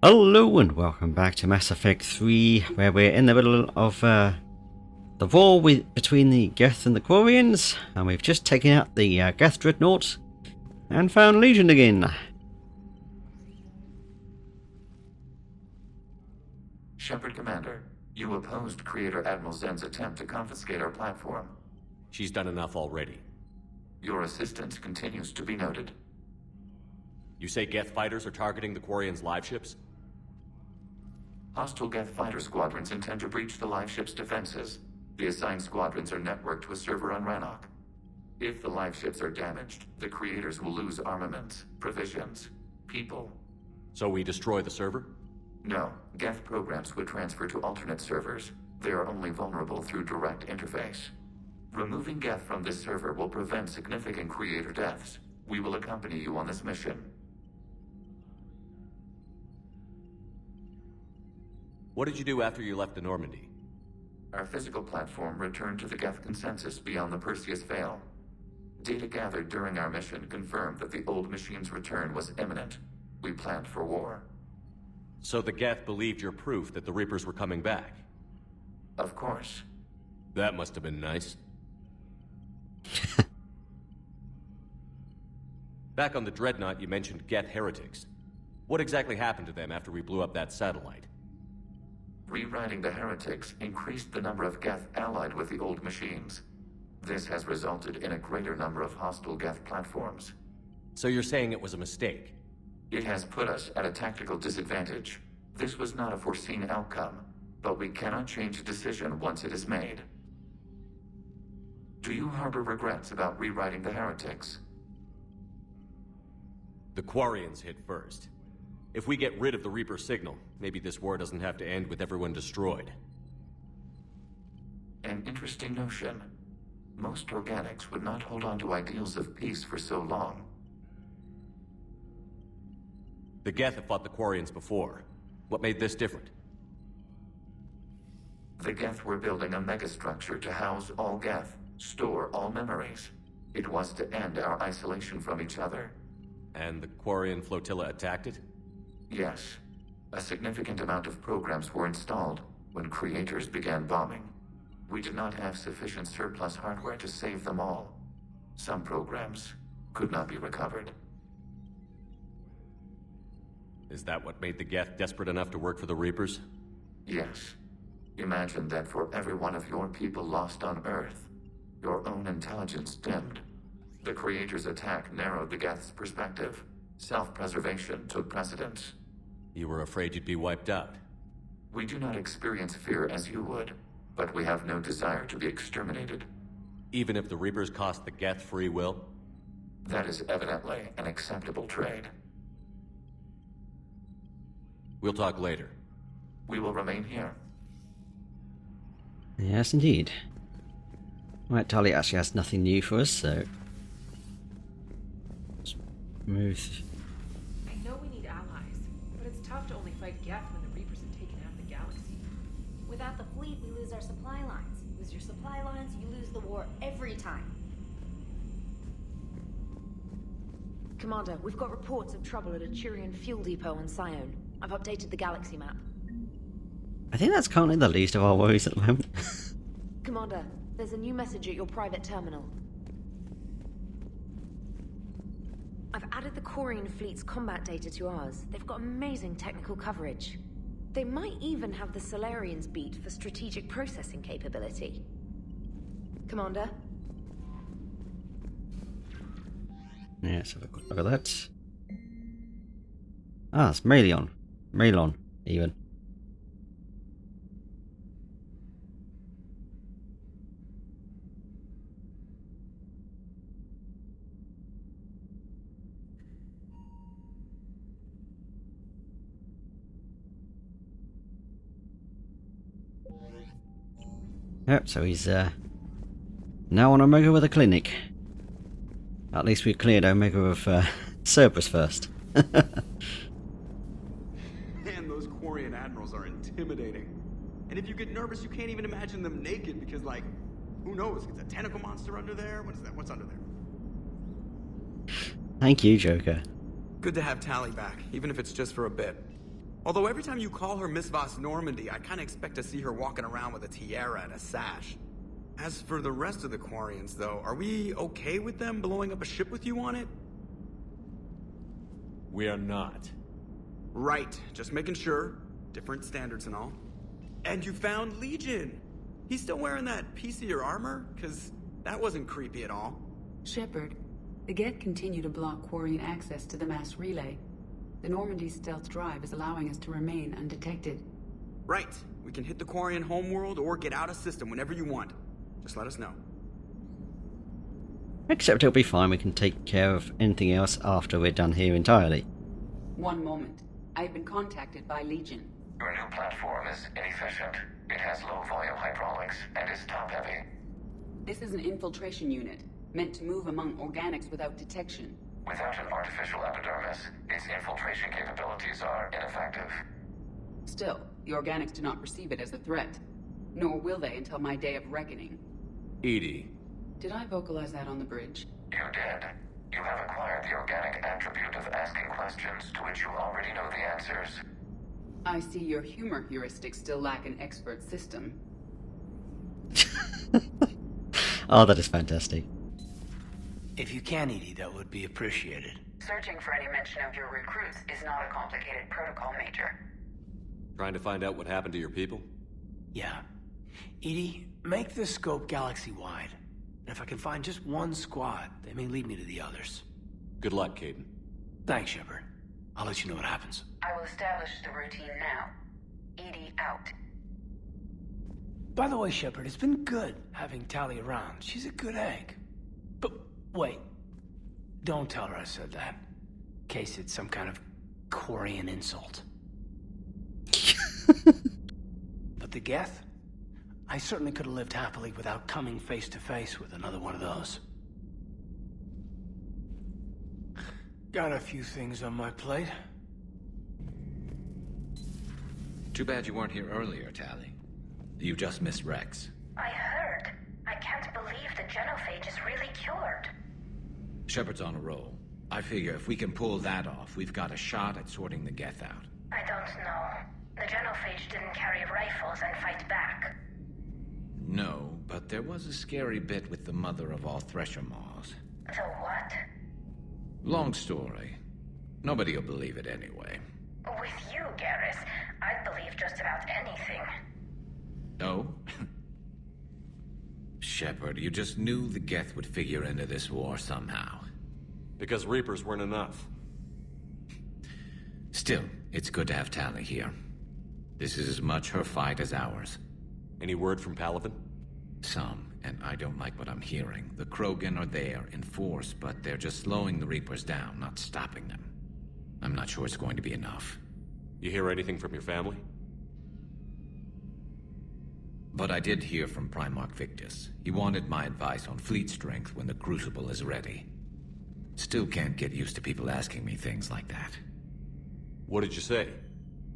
Hello and welcome back to Mass Effect 3, where we're in the middle of the war between the Geth and the Quarians, and we've just taken out the Geth Dreadnought and found Legion again. Shepard Commander, you opposed Creator Admiral Zen's attempt to confiscate our platform. She's done enough already. Your assistance continues to be noted. You say Geth fighters are targeting the Quarians' live ships? Hostile Geth fighter squadrons intend to breach the live ship's defenses. The assigned squadrons are networked to a server on Rannoch. If the live ships are damaged, the creators will lose armaments, provisions, people. So we destroy the server? No, Geth programs would transfer to alternate servers. They are only vulnerable through direct interface. Removing Geth from this server will prevent significant creator deaths. We will accompany you on this mission. What did you do after you left the Normandy? Our physical platform returned to the Geth consensus beyond the Perseus Veil. Data gathered during our mission confirmed that the old machine's return was imminent. We planned for war. So the Geth believed your proof that the Reapers were coming back? Of course. That must have been nice. Back on the Dreadnought, you mentioned Geth heretics. What exactly happened to them after we blew up that satellite? Rewriting the heretics increased the number of Geth allied with the old machines. This has resulted in a greater number of hostile Geth platforms. So you're saying it was a mistake? It has put us at a tactical disadvantage. This was not a foreseen outcome, but we cannot change a decision once it is made. Do you harbor regrets about rewriting the heretics? The Quarians hit first. If we get rid of the Reaper signal, maybe this war doesn't have to end with everyone destroyed. An interesting notion. Most organics would not hold on to ideals of peace for so long. The Geth have fought the Quarians before. What made this different? The Geth were building a megastructure to house all Geth, store all memories. It was to end our isolation from each other. And the Quarian flotilla attacked it? Yes. A significant amount of programs were installed when creators began bombing. We did not have sufficient surplus hardware to save them all. Some programs could not be recovered. Is that what made the Geth desperate enough to work for the Reapers? Yes. Imagine that for every one of your people lost on Earth, your own intelligence dimmed. The Creator's attack narrowed the Geth's perspective. Self-preservation took precedence. You were afraid you'd be wiped out. We do not experience fear as you would, but we have no desire to be exterminated. Even if the Reapers cost the Geth free will? That is evidently an acceptable trade. We'll talk later. We will remain here. Yes, indeed. Right, Tali actually has nothing new for us, so... let's move... I know we need allies, but it's tough to only fight Geth when the Reapers have taken half the galaxy. Without the fleet, we lose our supply lines. Lose your supply lines, you lose the war every time. Commander, we've got reports of trouble at a Turian fuel depot on Sion. I've updated the galaxy map. I think that's currently the least of our worries at the moment. Commander, there's a new message at your private terminal. I've added the Quarian fleet's combat data to ours. They've got amazing technical coverage. They might even have the Solarians beat for strategic processing capability. Commander? Yeah, let's have a quick look at that. Ah, it's Melion. Melon, even. Yep, so he's now on Omega with a clinic. At least we cleared Omega of Cerberus first. Man, those Quarian admirals are intimidating. And if you get nervous, you can't even imagine them naked because, like, who knows? Is a tentacle monster under there? What is that? What's under there? Thank you, Joker. Good to have Tali back, even if it's just for a bit. Although every time you call her Miss Voss Normandy, I kinda expect to see her walking around with a tiara and a sash. As for the rest of the Quarians, though, are we okay with them blowing up a ship with you on it? We are not. Right, just making sure. Different standards and all. And you found Legion! He's still wearing that piece of your armor? 'Cause that wasn't creepy at all. Shepard, the geth continue to block Quarian access to the mass relay. The Normandy stealth drive is allowing us to remain undetected. Right, we can hit the Quarian homeworld or get out of system whenever you want. Just let us know. Except it'll be fine, we can take care of anything else after we're done here entirely. One moment. I've been contacted by Legion. Your new platform is inefficient. It has low-volume hydraulics and is top-heavy. This is an infiltration unit, meant to move among organics without detection. Without an artificial epidermis, its infiltration capabilities are ineffective. Still, the organics do not perceive it as a threat. Nor will they until my day of reckoning. Edie. Did I vocalize that on the bridge? You did. You have acquired the organic attribute of asking questions to which you already know the answers. I see your humor heuristics still lack an expert system. Oh, that is fantastic. If you can, Edie, that would be appreciated. Searching for any mention of your recruits is not a complicated protocol, Major. Trying to find out what happened to your people? Yeah. Edie, make the scope galaxy-wide. And if I can find just one squad, they may lead me to the others. Good luck, Caden. Thanks, Shepard. I'll let you know what happens. I will establish the routine now. Edie out. By the way, Shepard, it's been good having Tally around. She's a good egg. But wait. Don't tell her I said that. In case it's some kind of Quarian insult. But the geth? I certainly could have lived happily without coming face to face with another one of those. Got a few things on my plate. Too bad you weren't here earlier, Tally. You just missed Rex. I heard. I can't believe the genophage is really cured. Shepard's on a roll. I figure if we can pull that off, we've got a shot at sorting the geth out. I don't know. The genophage didn't carry rifles and fight back. No, but there was a scary bit with the mother of all Thresher Maws. The what? Long story. Nobody will believe it anyway. With you, Garrus, I'd believe just about anything. Oh? Shepard, you just knew the geth would figure into this war somehow. Because Reapers weren't enough. Still, it's good to have Tally here. This is as much her fight as ours. Any word from Palaven? Some, and I don't like what I'm hearing. The Krogan are there in force, but they're just slowing the Reapers down, not stopping them. I'm not sure it's going to be enough. You hear anything from your family? But I did hear from Primarch Victus. He wanted my advice on fleet strength when the Crucible is ready. Still can't get used to people asking me things like that. What did you say?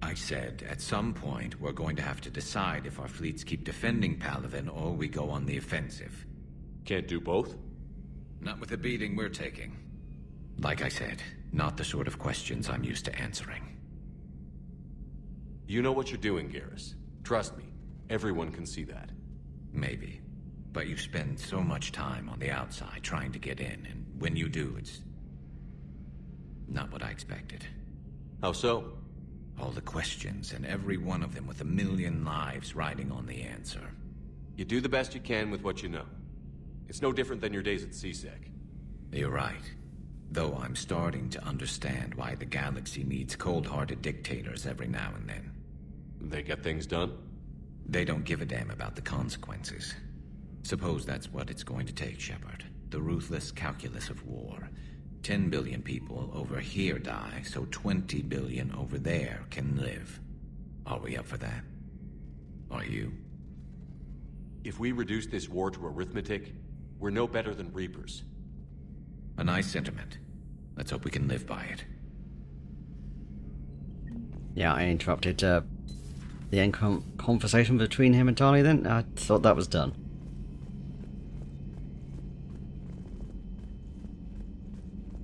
I said, at some point, we're going to have to decide if our fleets keep defending Palaven or we go on the offensive. Can't do both? Not with the beating we're taking. Like I said, not the sort of questions I'm used to answering. You know what you're doing, Garrus. Trust me, everyone can see that. Maybe. But you spend so much time on the outside trying to get in, and when you do, it's not what I expected. How so? All the questions, and every one of them with 1,000,000 lives riding on the answer. You do the best you can with what you know. It's no different than your days at CSEC. You're right. Though I'm starting to understand why the galaxy needs cold-hearted dictators every now and then. They get things done? They don't give a damn about the consequences. Suppose that's what it's going to take, Shepard. The ruthless calculus of war. 10 billion people over here die, so 20 billion over there can live. Are we up for that? Are you? If we reduce this war to arithmetic, we're no better than Reapers. A nice sentiment. Let's hope we can live by it. Yeah, I interrupted the end conversation between him and Tali then. I thought that was done.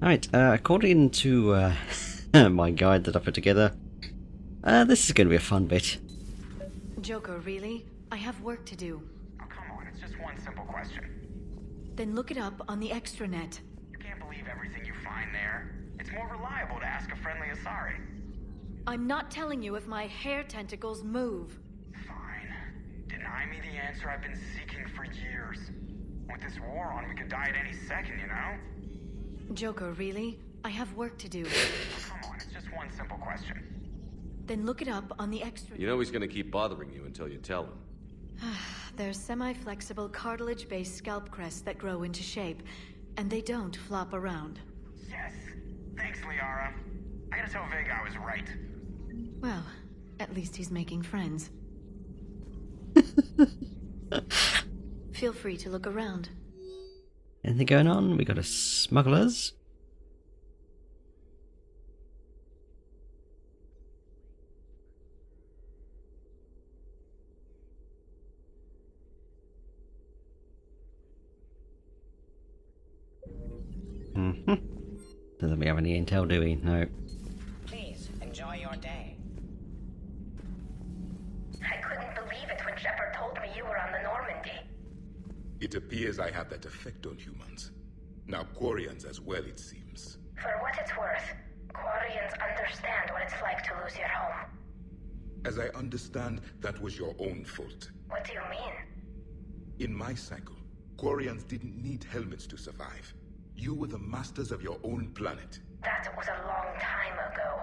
Alright, according to my guide that I put together, This is going to be a fun bit. Joker, really? I have work to do. Oh, come on, it's just one simple question. Then look it up on the extranet. You can't believe everything you find there. It's more reliable to ask a friendly Asari. I'm not telling you if my hair tentacles move. Fine. Deny me the answer I've been seeking for years. With this war on, we could die at any second, you know? Joker, really? I have work to do. Come on, it's just one simple question. Then look it up on the extranet. You know he's gonna keep bothering you until you tell him. They're semi-flexible cartilage-based scalp crests that grow into shape, and they don't flop around. Yes. Thanks, Liara. I gotta tell Vega I was right. Well, at least he's making friends. Feel free to look around. Anything going on? We got a smugglers. Doesn't we have any intel, do we? No. Please, enjoy your day. I couldn't believe it when Shepard told me you were on the Normandy. It appears I have that effect on humans. Now Quarians as well, it seems. For what it's worth, Quarians understand what it's like to lose your home. As I understand, that was your own fault. What do you mean? In my cycle, Quarians didn't need helmets to survive. You were the masters of your own planet. That was a long time ago.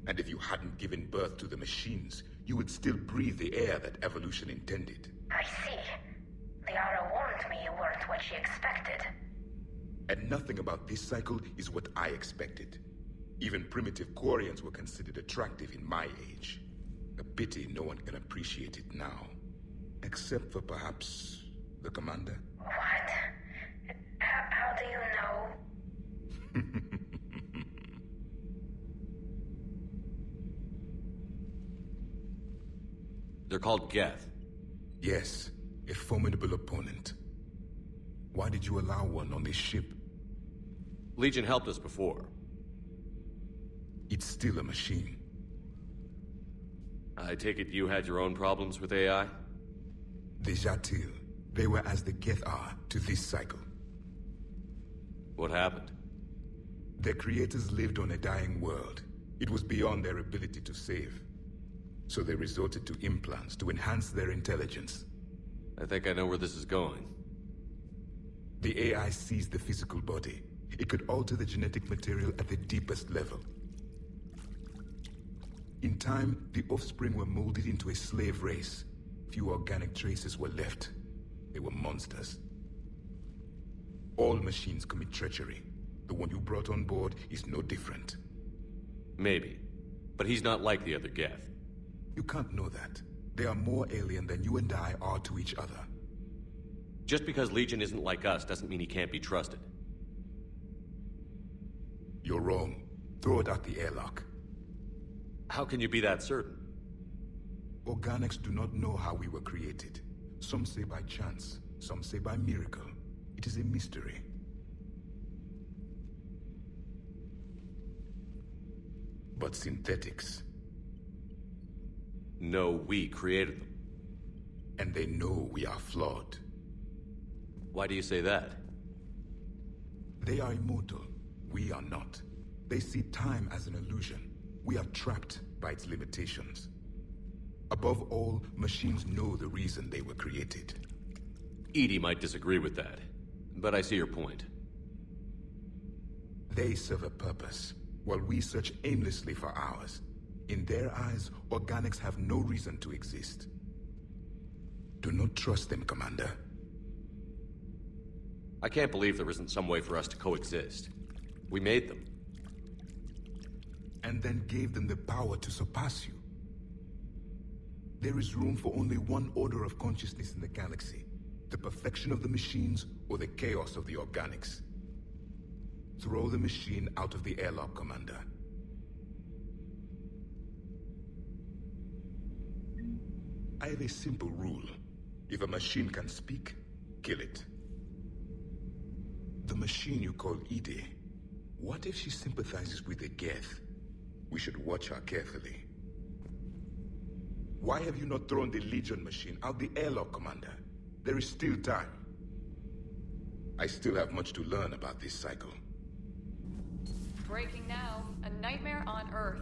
And if you hadn't given birth to the machines, you would still breathe the air that evolution intended. I see. Liara warned me you weren't what she expected. And nothing about this cycle is what I expected. Even primitive Quarians were considered attractive in my age. A pity no one can appreciate it now. Except for perhaps the commander? What? How do you know? They're called geth. Yes, a formidable opponent. Why did you allow one on this ship? Legion helped us before. It's still a machine. I take it you had your own problems with AI? Déjà vu. They were as the geth are to this cycle. What happened? Their creators lived on a dying world. It was beyond their ability to save. So they resorted to implants to enhance their intelligence. I think I know where this is going. The AI sees the physical body. It could alter the genetic material at the deepest level. In time, the offspring were molded into a slave race. Few organic traces were left. They were monsters. All machines commit treachery. The one you brought on board is no different. Maybe. But he's not like the other geth. You can't know that. They are more alien than you and I are to each other. Just because Legion isn't like us doesn't mean he can't be trusted. You're wrong. Throw it out the airlock. How can you be that certain? Organics do not know how we were created. Some say by chance, some say by miracle. It is a mystery. But synthetics... No, we created them. And they know we are flawed. Why do you say that? They are immortal. We are not. They see time as an illusion. We are trapped by its limitations. Above all, machines know the reason they were created. EDI might disagree with that, but I see your point. They serve a purpose, while we search aimlessly for ours. In their eyes, organics have no reason to exist. Do not trust them, Commander. I can't believe there isn't some way for us to coexist. We made them. And then gave them the power to surpass you. There is room for only one order of consciousness in the galaxy. The perfection of the machines or the chaos of the organics. Throw the machine out of the airlock, Commander. I have a simple rule. If a machine can speak, kill it. The machine you call EDI, what if she sympathizes with the geth? We should watch her carefully. Why have you not thrown the Legion machine out the airlock, Commander? There is still time. I still have much to learn about this cycle. Breaking now. A nightmare on Earth.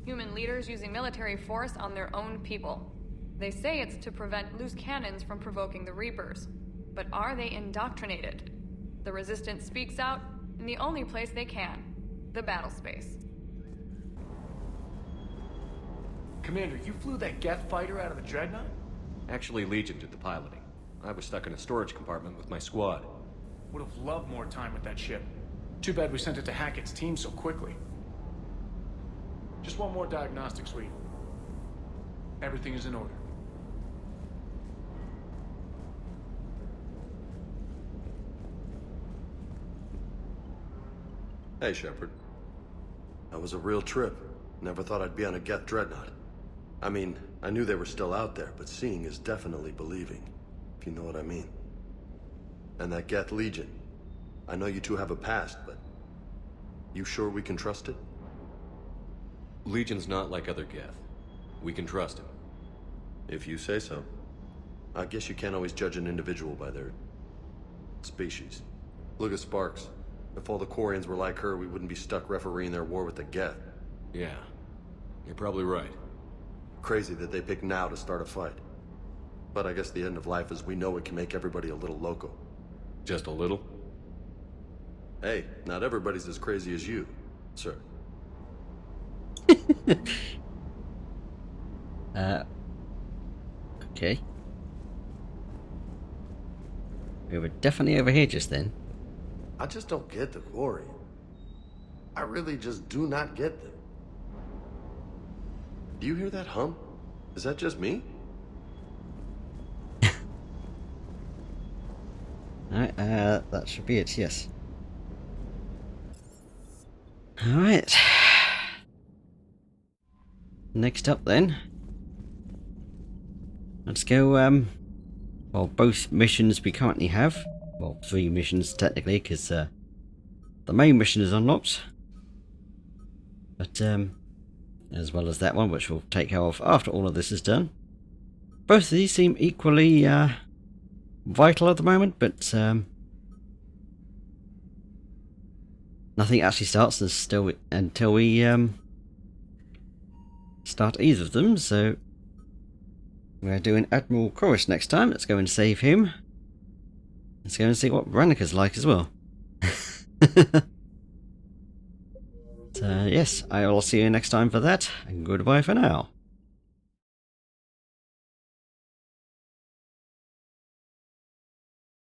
Human leaders using military force on their own people. They say it's to prevent loose cannons from provoking the Reapers. But are they indoctrinated? The Resistance speaks out in the only place they can. The battle space. Commander, you flew that geth fighter out of the Dreadnought? Actually, Legion did the piloting. I was stuck in a storage compartment with my squad. Would have loved more time with that ship. Too bad we sent it to Hackett's team so quickly. Just one more diagnostic suite. Everything is in order. Hey, Shepard. That was a real trip. Never thought I'd be on a geth Dreadnought. I mean, I knew they were still out there, but seeing is definitely believing, if you know what I mean. And that geth Legion. I know you two have a past, but you sure we can trust it? Legion's not like other geth. We can trust him. If you say so. I guess you can't always judge an individual by their species. Look at Sparks. If all the Quarians were like her, we wouldn't be stuck refereeing their war with the geth. Yeah, you're probably right. Crazy that they pick now to start a fight. But I guess the end of life as we know it can make everybody a little loco. Just a little? Hey, not everybody's as crazy as you, sir. Okay. We were definitely over here just then. I just don't get the Quarian. I really just do not get them. Do you hear that hum? Is that just me? Alright, that should be it, yes. Alright. Next up then. Let's go, well, both missions we currently have. Well, 3 missions technically, because the main mission is unlocked. But, as well as that one, which we'll take care of after all of this is done. Both of these seem equally vital at the moment, but nothing actually starts until we start either of them, so we're doing Admiral Chorus next time. Let's go and save him. Let's go and see what Veronica's like as well. So yes, I will see you next time for that, and goodbye for now.